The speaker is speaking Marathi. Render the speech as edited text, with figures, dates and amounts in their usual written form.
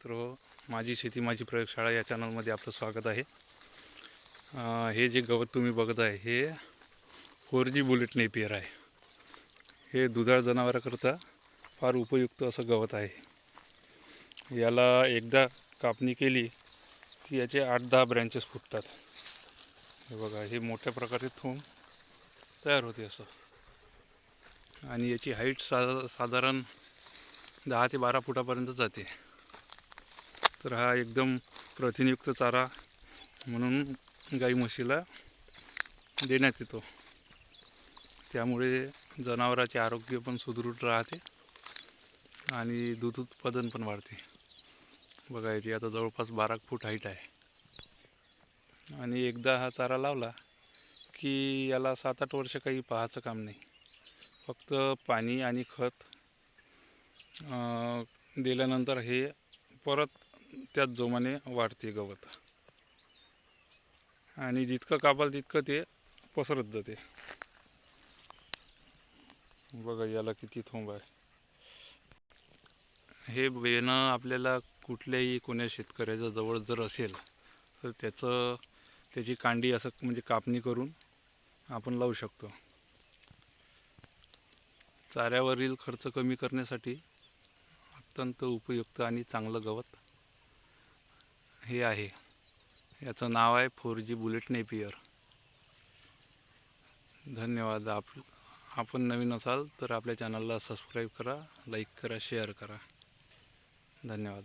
मित्र, माझी शेती माझी प्रयोगशाळा या चॅनलमध्ये आपलं स्वागत आहे। हे जे गवत तुम्ही बघत आहे हे 4G बुलेट नेपियर आहे। हे दुधाळ जनावरांकरता फार उपयुक्त असं गवत आहे। याला एकदा कापणी केली की याचे 8-10 ब्रँचेस फुटतात। हे बघा, हे मोठ्या प्रकारे थोंब तयार होते असं, आणि याची हाईट साधारण 10 ते 12 फुटापर्यंत जाते। तर हा एकदम प्रथिनयुक्त चारा म्हणून गाई म्हशीला देण्यात येतो। त्यामुळे जनावरांचे आरोग्य पण सुदृढ राहते आणि दूध उत्पादन पण वाढते। बघा, याची आता जवळपास 12 फूट हाईट आहे। आणि एकदा हा चारा लावला की याला 7-8 वर्ष काही पाहायचं काम नाही। फक्त पाणी आणि खत दिल्यानंतर हे परत त्याच जोमाने वाढते गवत, आणि जितकं कापाल तितकं ते पसरत जाते। बघा, याला किती थोंब आहे। हे बेणं आपल्याला कुठल्याही कोण्या शेतकऱ्याच्या जवळ जर असेल तर त्याची कांडी असं म्हणजे कापणी करून आपण लावू शकतो। चाऱ्यावरील खर्च कमी करण्यासाठी अत्यंत उपयुक्त आणि चांगलं गवत हे आहे। याचं नाव आहे 4G बुलेट नेपियर। धन्यवाद। आपण नवीन असाल तर आपल्या चॅनलला सबस्क्राईब करा, लाईक करा, शेअर करा। धन्यवाद।